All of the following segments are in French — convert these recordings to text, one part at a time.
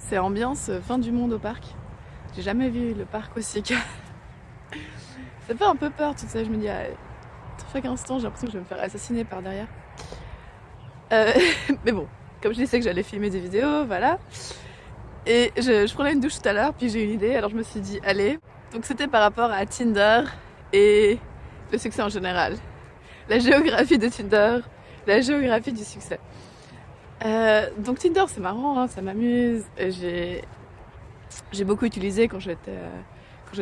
C'est ambiance fin du monde au parc. J'ai jamais vu le parc aussi calme. Ça fait un peu peur, tu sais. Je me dis, chaque instant, j'ai l'impression que je vais me faire assassiner par derrière. Euh, mais bon, comme je disais que j'allais filmer des vidéos, voilà. Et je prenais une douche tout à l'heure, puis j'ai eu une idée, alors je me suis dit, allez. Donc c'était par rapport à Tinder et le succès en général. La géographie de Tinder, la géographie du succès. Donc Tinder, c'est marrant, hein, ça m'amuse. J'ai beaucoup utilisé quand j'étais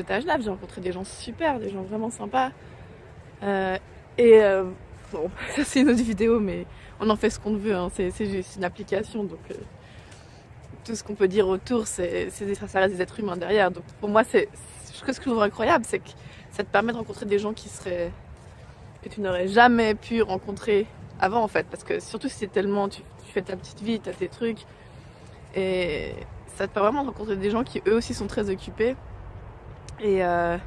à Genève. J'ai rencontré des gens super, des gens vraiment sympas. Euh, bon, ça c'est une autre vidéo, mais on en fait ce qu'on veut. Hein. C'est juste une application, donc tout ce qu'on peut dire autour, ça reste des êtres humains derrière. Donc pour moi, ce que je trouve incroyable, c'est que ça te permet de rencontrer des gens que tu n'aurais jamais pu rencontrer avant en fait, parce que surtout si c'est tellement, tu fais ta petite vie, t'as tes trucs, et ça te permet vraiment de rencontrer des gens qui eux aussi sont très occupés, et, euh,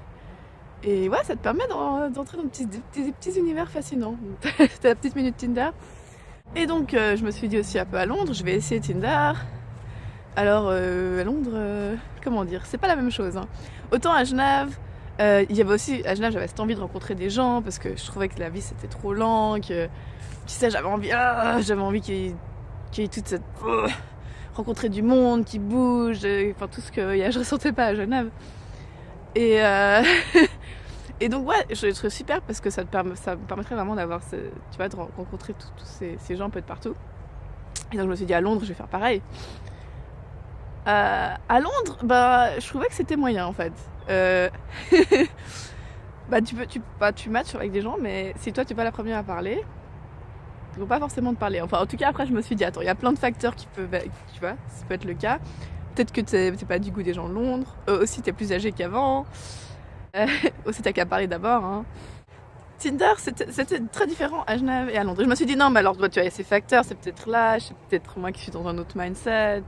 et ouais, ça te permet d'entrer dans des petits univers fascinants. C'était la petite minute Tinder. Et donc je me suis dit aussi un peu à Londres, je vais essayer Tinder. Alors à Londres, comment dire, c'est pas la même chose. Hein. Autant à Genève, il y avait aussi, à Genève j'avais cette envie de rencontrer des gens parce que je trouvais que la vie c'était trop lent, que tu sais j'avais envie qu'il y ait toute cette... rencontrer du monde qui bouge, enfin tout ce que je ressentais pas à Genève. Et, et donc ouais, je trouve super parce que ça me permettrait vraiment d'avoir, tu vois, de rencontrer tous ces gens un peu de partout. Et donc je me suis dit à Londres je vais faire pareil. À Londres, bah, je trouvais que c'était moyen en fait. Bah, tu matches avec des gens, mais si toi tu es pas la première à parler, ils vont pas forcément te parler. Enfin, en tout cas, après, je me suis dit, attends, il y a plein de facteurs qui peuvent, tu vois, ça peut être le cas. Peut-être que t'es pas du goût des gens de Londres. Aussi, t'es plus âgé qu'avant. Aussi, t'as qu'à parler d'abord. Hein. Tinder, c'était très différent à Genève et à Londres. Et je me suis dit, non, mais alors, tu vois, il y a ces facteurs, c'est peut-être là, c'est peut-être moi qui suis dans un autre mindset.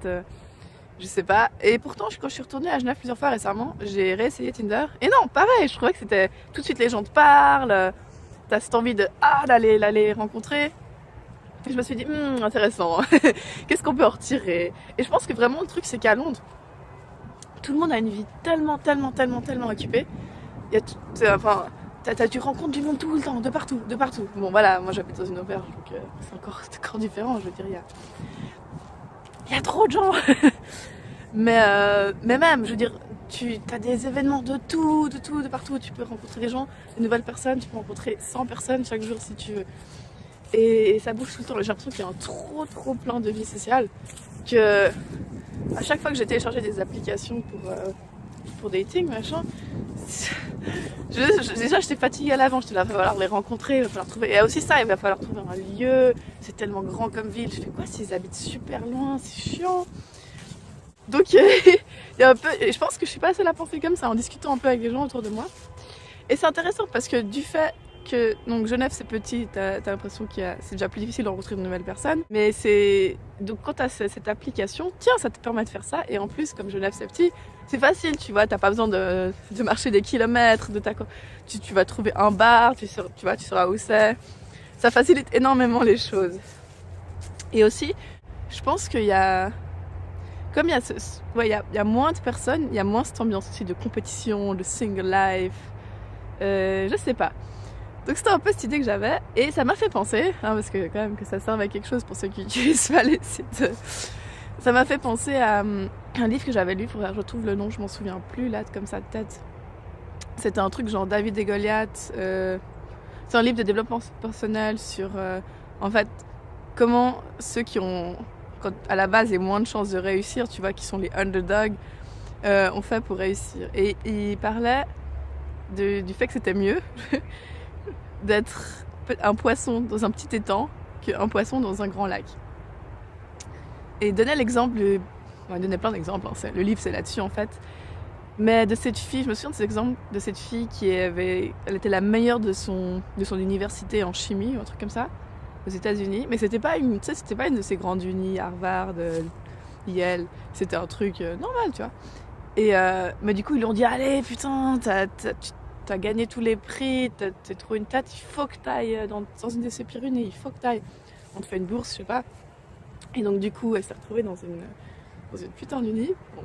Je sais pas. Et pourtant, quand je suis retournée à Genève plusieurs fois récemment, j'ai réessayé Tinder. Et non, pareil, je trouvais que c'était tout de suite les gens te parlent, t'as cette envie d'aller les rencontrer. Et je me suis dit, intéressant, qu'est-ce qu'on peut en retirer? Et je pense que vraiment le truc, c'est qu'à Londres, tout le monde a une vie tellement occupée. Il y a enfin, tu rencontres du monde tout le temps, de partout, de partout. Bon, voilà, moi j'habite dans une auberge, donc c'est encore différent, je veux dire, il y a trop de gens. Mais même, je veux dire, tu as des événements de tout, de partout. Tu peux rencontrer des gens, de nouvelles personnes, tu peux rencontrer 100 personnes chaque jour si tu veux. Et ça bouge tout le temps. J'ai l'impression qu'il y a un trop plein de vie sociale que à chaque fois que j'ai téléchargé des applications pour dating, machin, déjà j'étais fatiguée à l'avant, il va falloir les rencontrer, il va falloir trouver. Et aussi ça, il va falloir trouver un lieu, c'est tellement grand comme ville. Je fais quoi s'ils habitent super loin, c'est chiant. Donc il y a un peu, et je pense que je suis pas seule à penser comme ça en discutant un peu avec les gens autour de moi. Et c'est intéressant parce que du fait que donc Genève c'est petit, t'as l'impression c'est déjà plus difficile de rencontrer de nouvelles personnes. Mais donc quand t'as cette application, tiens, ça te permet de faire ça. Et en plus, comme Genève c'est petit, c'est facile, tu vois, t'as pas besoin de marcher des kilomètres, tu vas trouver un bar, tu sauras où c'est. Ça facilite énormément les choses. Et aussi, je pense qu'il y a comme il y a moins de personnes, il y a moins cette ambiance aussi de compétition, de single life. Je sais pas. Donc c'était un peu cette idée que j'avais et ça m'a fait penser, hein, parce que quand même que ça serve à quelque chose pour ceux qui utilisent pas les sites. Ça m'a fait penser à un livre que j'avais lu, faudrait que je retrouve le nom, je m'en souviens plus là comme ça de tête. C'était un truc genre David et Goliath. C'est un livre de développement personnel sur en fait comment ceux qui ont quand à la base il y a moins de chances de réussir, tu vois, qui sont les underdogs, ont fait pour réussir. Et il parlait du fait que c'était mieux d'être un poisson dans un petit étang qu'un poisson dans un grand lac. Et il donnait l'exemple, il donnait plein d'exemples, hein, le livre c'est là-dessus en fait, mais de cette fille, je me souviens de cet exemple de cette fille elle était la meilleure de son université en chimie ou un truc comme ça, aux États-Unis, mais c'était pas une de ces grandes unis, Harvard, Yale, c'était un truc normal, tu vois. Et mais du coup ils lui ont dit allez putain, t'as gagné tous les prix, t'as trouvé une tête, il faut que t'ailles dans une de ces Pyrénées, il faut que t'ailles. On te fait une bourse, je sais pas. Et donc du coup elle s'est retrouvée dans dans une putain d'uni, bon.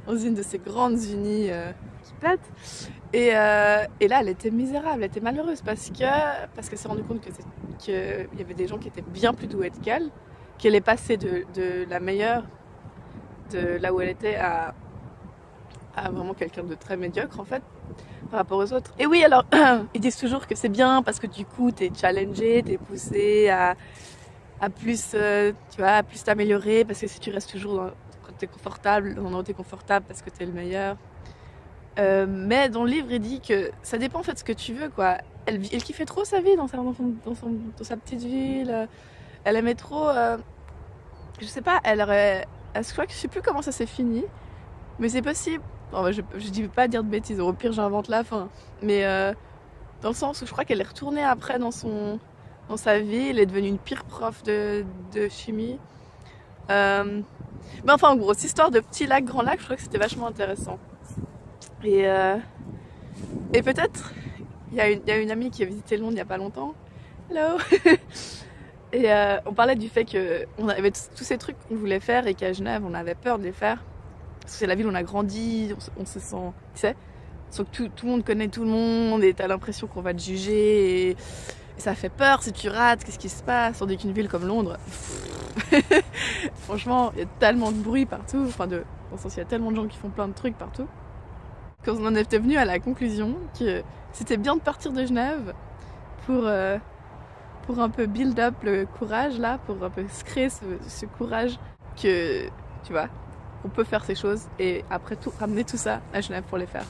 Dans une de ces grandes unis qui pètent. Et là, elle était misérable, elle était malheureuse parce qu'elle s'est rendue compte qu'il y avait des gens qui étaient bien plus doués qu'elle est passée de la meilleure, de là où elle était, à vraiment quelqu'un de très médiocre en fait, par rapport aux autres. Et oui, alors, ils disent toujours que c'est bien parce que du coup, t'es challengé, t'es poussé à plus, tu vois, à plus t'améliorer parce que si tu restes toujours quand t'es confortable, dans un endroit où t'es confortable parce que t'es le meilleur. Mais dans le livre, il dit que ça dépend en fait de ce que tu veux, quoi. Elle kiffait trop sa vie dans sa petite ville. Elle aimait trop. Je sais pas, je crois que je sais plus comment ça s'est fini, mais c'est possible. Bon, bah, je dis pas dire de bêtises, au pire j'invente la fin. Mais dans le sens où je crois qu'elle est retournée après dans sa vie, elle est devenue une pire prof de chimie. Mais enfin, en gros, cette histoire de petit lac, grand lac, je crois que c'était vachement intéressant. Et peut-être, il y a une amie qui a visité Londres il y a pas longtemps. Hello. Et on parlait du fait qu'on avait tous ces trucs qu'on voulait faire et qu'à Genève, on avait peur de les faire. Parce que c'est la ville où on a grandi, on se sent, tu sais, sauf que tout le monde connaît tout le monde et t'as l'impression qu'on va te juger et ça fait peur si tu rates, qu'est-ce qui se passe, tandis qu'une ville comme Londres, franchement, il y a tellement de bruit partout, enfin dans le sens, il y a tellement de gens qui font plein de trucs partout, qu'on en était venu à la conclusion que c'était bien de partir de Genève pour un peu build up le courage là, pour un peu se créer ce courage que, tu vois, on peut faire ces choses et après tout ramener tout ça à Genève pour les faire.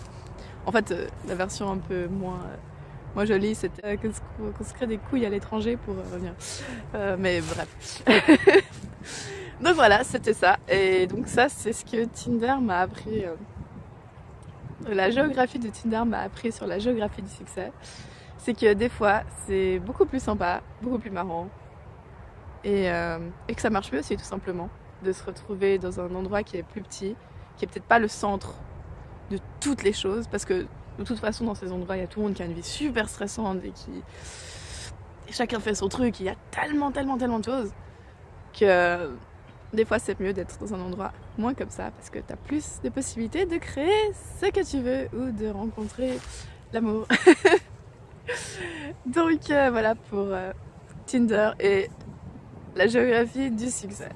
En fait, la version un peu moins jolie, c'était qu'on se crée des couilles à l'étranger pour revenir. Mais bref. Donc voilà, c'était ça. Et donc ça, c'est ce que Tinder m'a appris. La géographie de Tinder m'a appris sur la géographie du succès. C'est que des fois, c'est beaucoup plus sympa, beaucoup plus marrant. Et que ça marche mieux aussi, tout simplement. De se retrouver dans un endroit qui est plus petit, qui est peut-être pas le centre de toutes les choses, parce que de toute façon, dans ces endroits, il y a tout le monde qui a une vie super stressante et chacun fait son truc. Il y a tellement de choses que des fois, c'est mieux d'être dans un endroit moins comme ça, parce que tu as plus de possibilités de créer ce que tu veux ou de rencontrer l'amour. Donc voilà pour Tinder et la géographie du succès.